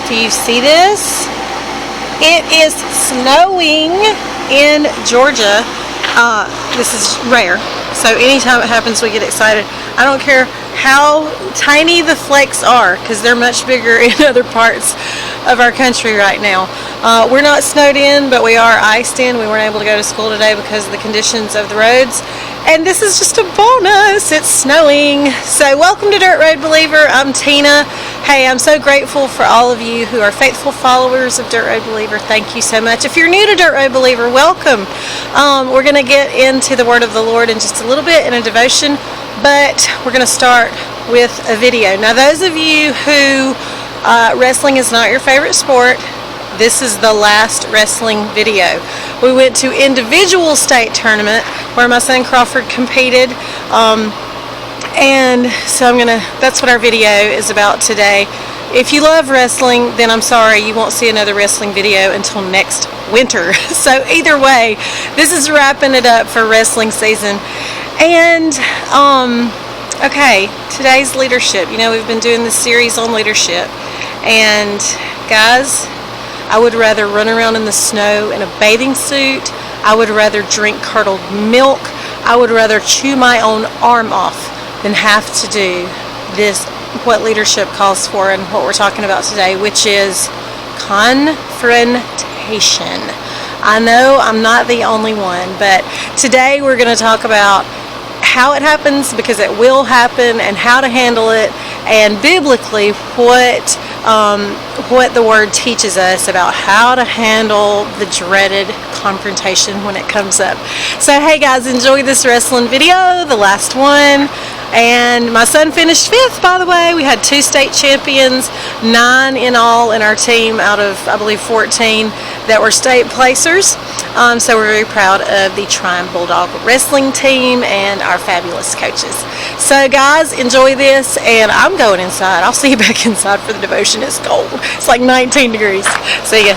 Do you see this? It is snowing in Georgia. This is rare, so anytime it happens we get excited. I don't care how tiny the flakes are, because they're much bigger in other parts of our country right now. We're not snowed in, but we are iced in. We weren't able to go to school today because of the conditions of the roads, and this is just a bonus. It's snowing. So welcome to Dirt Road Believer. I'm Tina. Hey, I'm so grateful for all of you who are faithful followers of Dirt Road Believer. Thank you so much. If you're new to Dirt Road Believer, welcome. We're going to get into the Word of the Lord in just a little bit in a devotion, but we're going to start with a video. Now, those of you who wrestling is not your favorite sport, this is the last wrestling video. We went to individual state tournament where my son Crawford competed, and so that's what our video is about today. If you love wrestling, then I'm sorry, you won't see another wrestling video until next winter. So either way, this is wrapping it up for wrestling season. And okay, today's leadership. You know, we've been doing this series on leadership, and guys, I would rather run around in the snow in a bathing suit. I would rather drink curdled milk. I would rather chew my own arm off than have to do this, what leadership calls for and what we're talking about today, which is confrontation. I know I'm not the only one, but today we're going to talk about how it happens, because it will happen, and how to handle it, and biblically what the Word teaches us about how to handle the dreaded confrontation when it comes up. So hey guys, enjoy this wrestling video, the last one. And my son finished 5th, by the way. We had 2 state champions, 9 in all in our team out of, I believe, 14 that were state placers. So we're very proud of the Trine Bulldog wrestling team and our fabulous coaches. So guys, enjoy this, and I'm going inside. I'll see you back inside for the devotion. It's cold. It's like 19 degrees. See ya.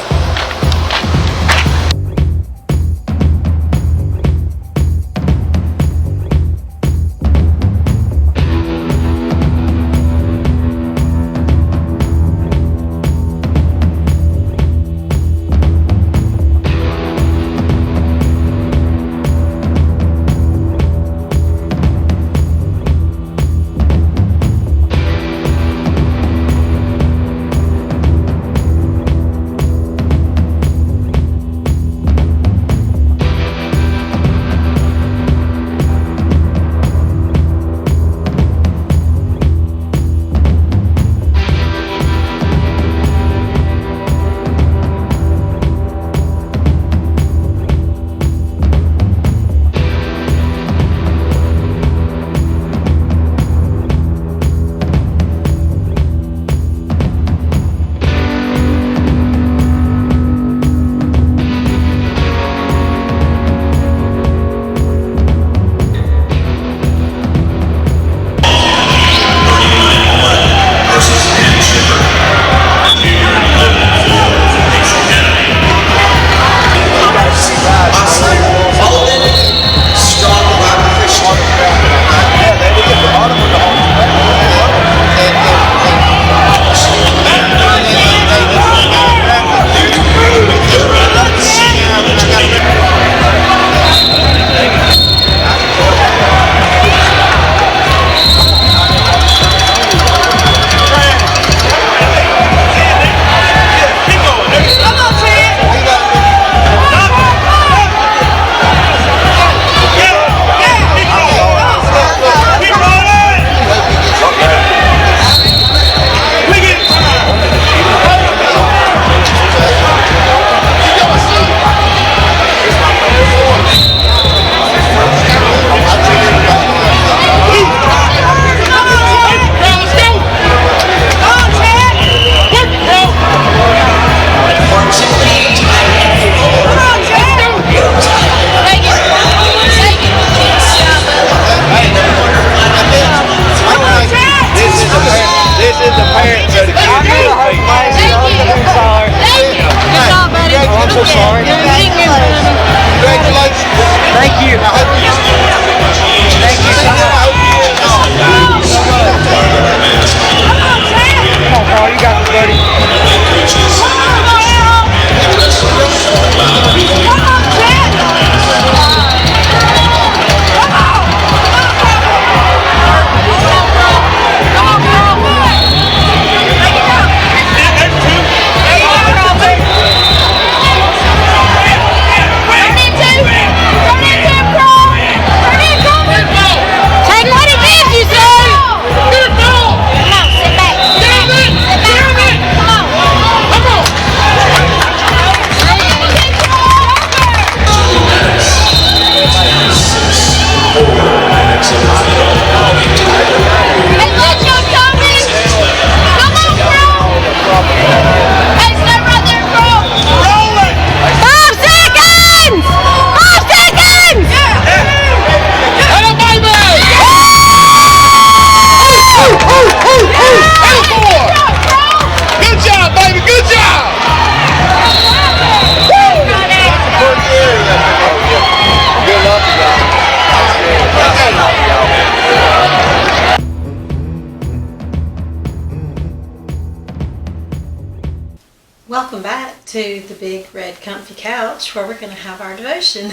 Welcome back to the Big Red Comfy Couch where we're going to have our devotion.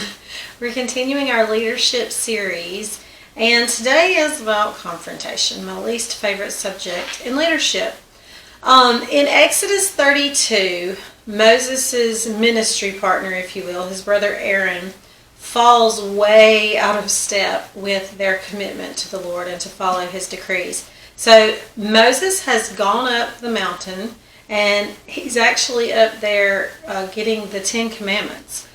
We're continuing our leadership series, and today is about confrontation, my least favorite subject in leadership. In Exodus 32, Moses' ministry partner, if you will, his brother Aaron, falls way out of step with their commitment to the Lord and to follow his decrees. So Moses has gone up the mountain, and he's actually up there getting the 10 Commandments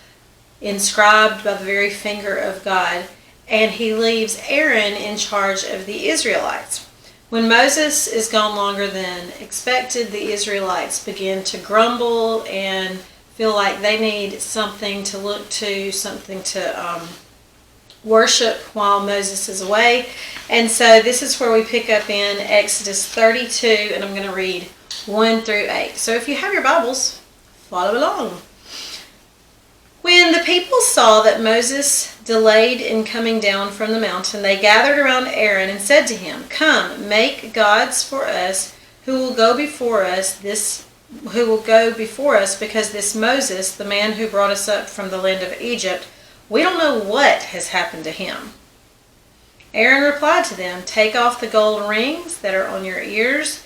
inscribed by the very finger of God, and he leaves Aaron in charge of the Israelites. When Moses is gone longer than expected, the Israelites begin to grumble and feel like they need something to look to, something to worship while Moses is away. And so this is where we pick up in Exodus 32, and I'm going to read 1 through 8. So if you have your Bibles, follow along. When the people saw that Moses delayed in coming down from the mountain, they gathered around Aaron and said to him, "Come, make gods for us who will go before us because this Moses, the man who brought us up from the land of Egypt, we don't know what has happened to him." Aaron replied to them, "Take off the gold rings that are on your ears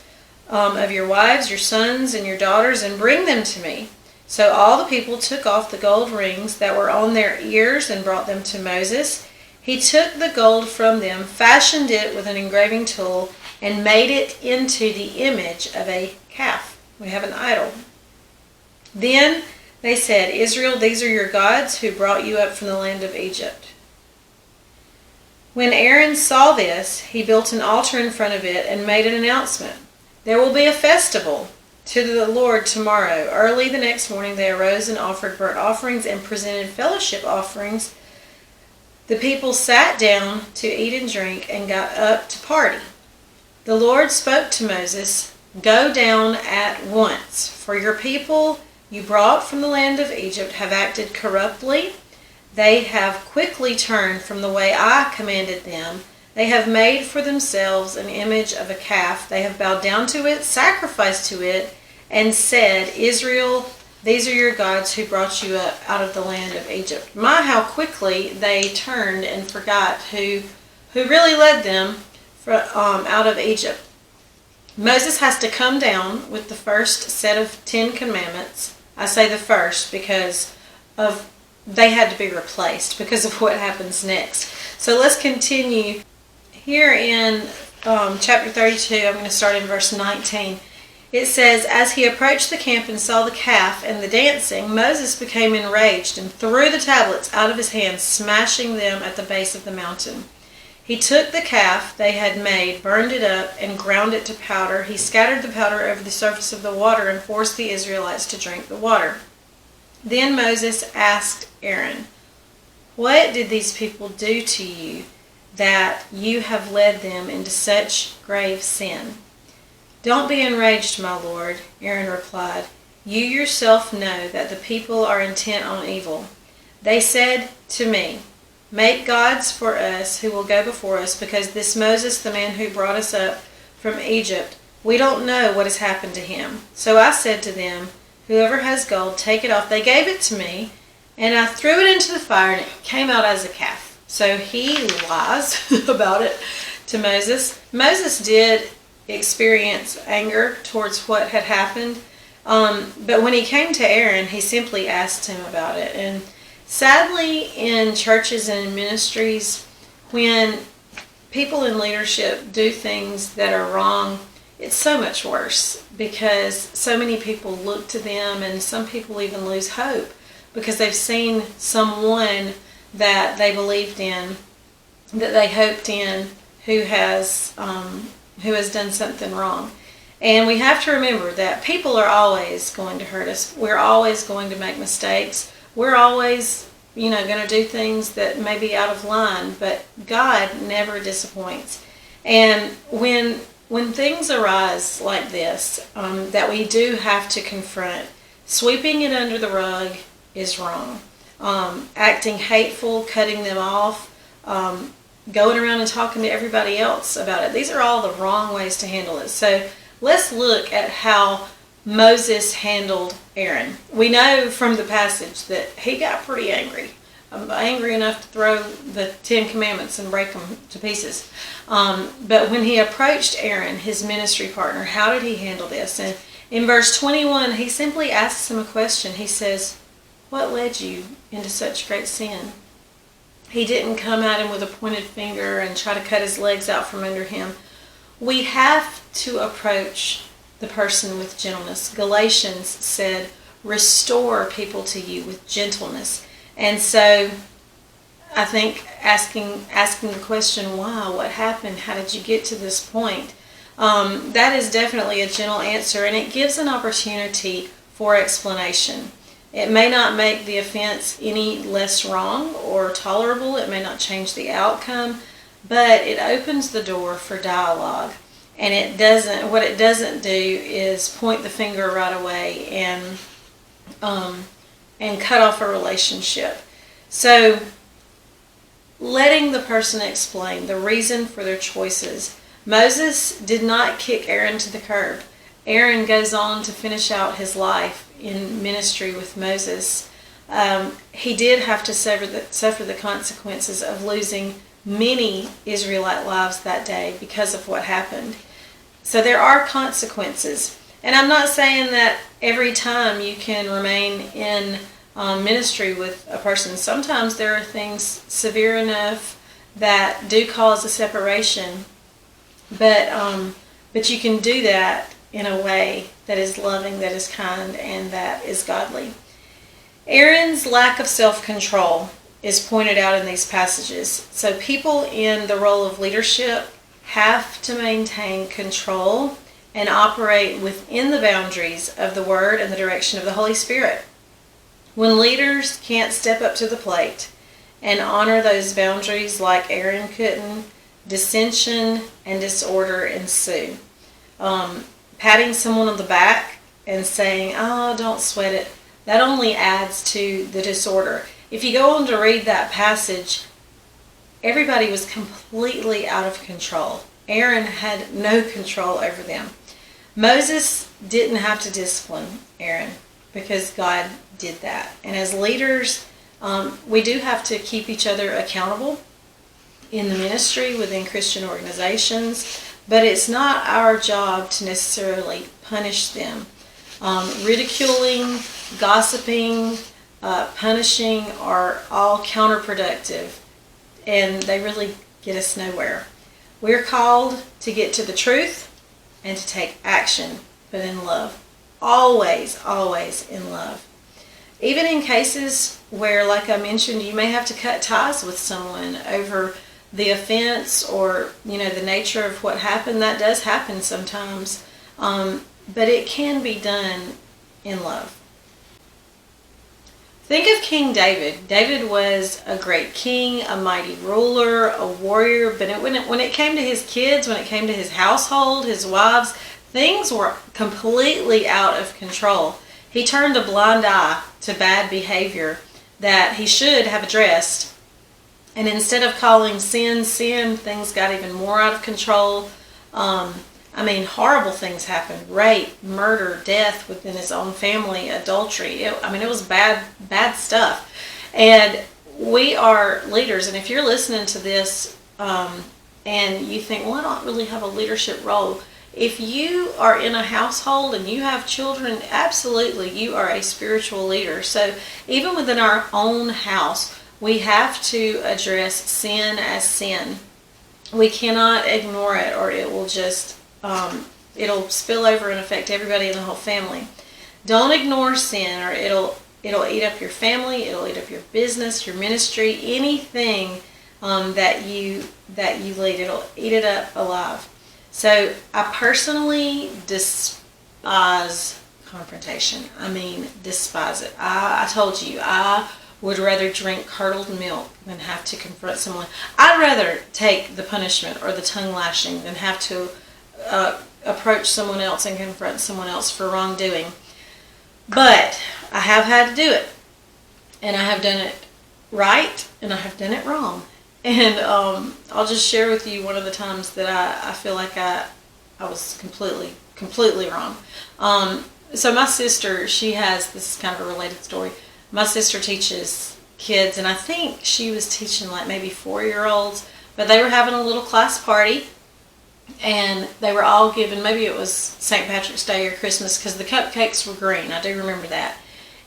of your wives, your sons, and your daughters, and bring them to me." So all the people took off the gold rings that were on their ears and brought them to Moses. He took the gold from them, fashioned it with an engraving tool, and made it into the image of a calf. We have an idol. Then they said, "Israel, these are your gods who brought you up from the land of Egypt." When Aaron saw this, he built an altar in front of it and made an announcement. "There will be a festival to the Lord tomorrow." Early the next morning they arose and offered burnt offerings and presented fellowship offerings. The people sat down to eat and drink and got up to party. The Lord spoke to Moses, "Go down at once, for your people you brought from the land of Egypt have acted corruptly. They have quickly turned from the way I commanded them. They have made for themselves an image of a calf. They have bowed down to it, sacrificed to it, and said, 'Israel, these are your gods who brought you up out of the land of Egypt.'" My, how quickly they turned and forgot who really led them out of Egypt. Moses has to come down with the first set of 10 Commandments. I say the first because they had to be replaced because of what happens next. So let's continue. Here in chapter 32, I'm going to start in verse 19. It says, "As he approached the camp and saw the calf and the dancing, Moses became enraged and threw the tablets out of his hand, smashing them at the base of the mountain. He took the calf they had made, burned it up, and ground it to powder. He scattered the powder over the surface of the water and forced the Israelites to drink the water. Then Moses asked Aaron, 'What did these people do to you that you have led them into such grave sin?' 'Don't be enraged, my lord,' Aaron replied. 'You yourself know that the people are intent on evil. They said to me, "Make gods for us who will go before us, because this Moses, the man who brought us up from Egypt, we don't know what has happened to him." So I said to them, "Whoever has gold, take it off." They gave it to me, and I threw it into the fire, and it came out as a calf." So he lies about it to Moses. Moses did experience anger towards what had happened, but when he came to Aaron, he simply asked him about it. And sadly, in churches and in ministries, when people in leadership do things that are wrong, it's so much worse because so many people look to them, and some people even lose hope because they've seen someone that they believed in, that they hoped in, who has done something wrong. And we have to remember that people are always going to hurt us. We're always going to make mistakes. We're always, going to do things that may be out of line, but God never disappoints. And when things arise like this, that we do have to confront, sweeping it under the rug is wrong. Acting hateful, cutting them off, going around and talking to everybody else about it. These are all the wrong ways to handle it. So let's look at how Moses handled Aaron. We know from the passage that he got pretty angry. Angry enough to throw the 10 Commandments and break them to pieces. But when he approached Aaron, his ministry partner, how did he handle this? And in verse 21, he simply asks him a question. He says, "What led you into such great sin?" He didn't come at him with a pointed finger and try to cut his legs out from under him. We have to approach the person with gentleness. Galatians said, "Restore people to you with gentleness." And so I think asking the question, why? What happened? How did you get to this point? That is definitely a gentle answer, and it gives an opportunity for explanation. It may not make the offense any less wrong or tolerable. It may not change the outcome, but it opens the door for dialogue. And what it doesn't do is point the finger right away and cut off a relationship. So letting the person explain the reason for their choices. Moses did not kick Aaron to the curb. Aaron goes on to finish out his life in ministry with Moses. He did have to suffer the consequences of losing many Israelite lives that day because of what happened. So there are consequences. And I'm not saying that every time you can remain in ministry with a person. Sometimes there are things severe enough that do cause a separation, but you can do that in a way that is loving, that is kind, and that is godly. Aaron's lack of self-control is pointed out in these passages. So people in the role of leadership have to maintain control and operate within the boundaries of the Word and the direction of the Holy Spirit. When leaders can't step up to the plate and honor those boundaries like Aaron couldn't, dissension and disorder ensue. Patting someone on the back and saying, "Oh, don't sweat it," that only adds to the disorder. If you go on to read that passage, everybody was completely out of control. Aaron had no control over them. Moses didn't have to discipline Aaron because God did that. And as leaders, we do have to keep each other accountable in the ministry within Christian organizations, but it's not our job to necessarily punish them. Ridiculing, gossiping, punishing are all counterproductive, and they really get us nowhere. We're called to get to the truth and to take action, but in love. Always, always in love. Even in cases where, like I mentioned, you may have to cut ties with someone over the offense or, the nature of what happened. That does happen sometimes, but it can be done in love. Think of King David. David was a great king, a mighty ruler, a warrior, but when it came to his kids, when it came to his household, his wives, things were completely out of control. He turned a blind eye to bad behavior that he should have addressed. And instead of calling sin, things got even more out of control. Horrible things happened. Rape, murder, death within his own family, adultery. It was bad stuff. And we are leaders. And if you're listening to this and you think, well, I don't really have a leadership role. If you are in a household and you have children, absolutely, you are a spiritual leader. So even within our own house, we have to address sin as sin. We cannot ignore it, or it will just, it'll spill over and affect everybody in the whole family. Don't ignore sin, or it'll eat up your family, it'll eat up your business, your ministry, anything that you lead. It'll eat it up alive. So I personally despise confrontation. Despise it. I told you, I would rather drink curdled milk than have to confront someone. I'd rather take the punishment or the tongue lashing than have to approach someone else and confront someone else for wrongdoing. But I have had to do it. And I have done it right, and I have done it wrong. And I'll just share with you one of the times that I feel like I was completely wrong. So my sister, this is kind of a related story. My sister teaches kids, and I think she was teaching like maybe 4-year-olds, but they were having a little class party, and they were all given, maybe it was St. Patrick's Day or Christmas, because the cupcakes were green. I do remember that.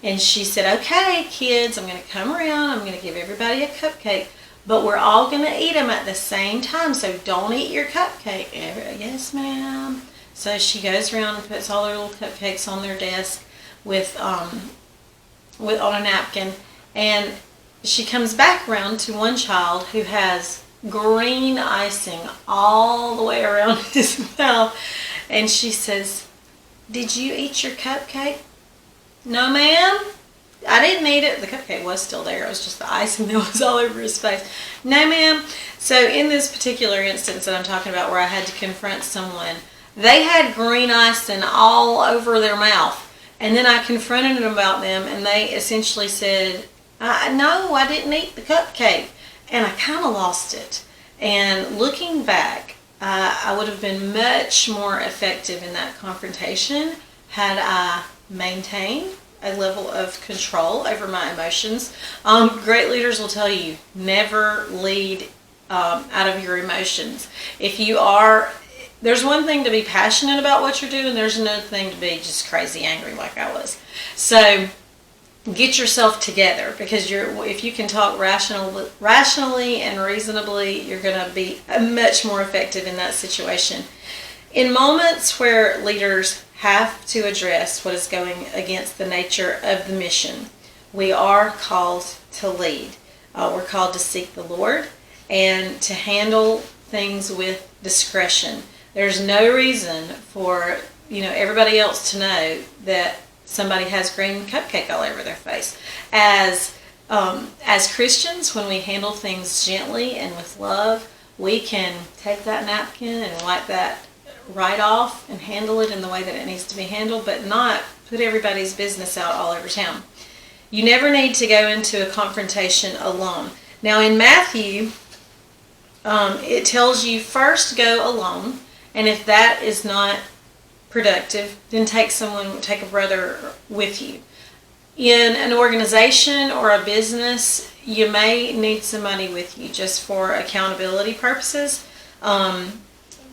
And she said, okay, kids, I'm going to come around. I'm going to give everybody a cupcake, but we're all going to eat them at the same time, so don't eat your cupcake. Yes, ma'am. So she goes around and puts all their little cupcakes on their desk on a napkin, and she comes back around to one child who has green icing all the way around his mouth, and she says, did you eat your cupcake? No, ma'am. I didn't eat it. The cupcake was still there. It was just the icing that was all over his face. No, ma'am. So in this particular instance that I'm talking about, where I had to confront someone, they had green icing all over their mouth. And then I confronted them about them, and they essentially said, no, I didn't eat the cupcake. And I kind of lost it. And looking back, I would have been much more effective in that confrontation had I maintained a level of control over my emotions. Great leaders will tell you, never lead out of your emotions. There's one thing to be passionate about what you're doing, there's another thing to be just crazy angry like I was. So get yourself together, because if you can talk rationally and reasonably, you're going to be much more effective in that situation. In moments where leaders have to address what is going against the nature of the mission, we are called to lead. We're called to seek the Lord and to handle things with discretion. There's no reason for everybody else to know that somebody has green cupcake all over their face. As Christians, when we handle things gently and with love, we can take that napkin and wipe that right off and handle it in the way that it needs to be handled, but not put everybody's business out all over town. You never need to go into a confrontation alone. Now in Matthew, it tells you first go alone, and if that is not productive, then take a brother with you. In an organization or a business, you may need somebody with you just for accountability purposes.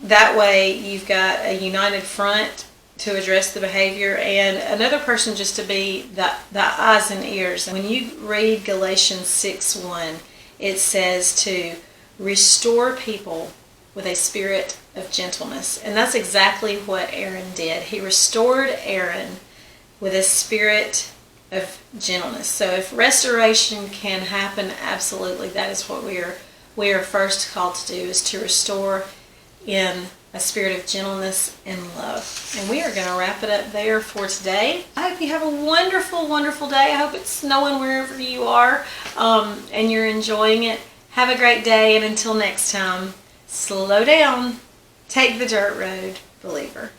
That way you've got a united front to address the behavior, and another person just to be the eyes and ears. When you read Galatians 6:1, it says to restore people with a spirit of gentleness. And that's exactly what Aaron did. He restored Aaron with a spirit of gentleness. So if restoration can happen, absolutely, that is what we are first called to do, is to restore in a spirit of gentleness and love. And we are going to wrap it up there for today. I hope you have a wonderful, wonderful day. I hope it's snowing wherever you are and you're enjoying it. Have a great day, and until next time, slow down. Take the dirt road, believer.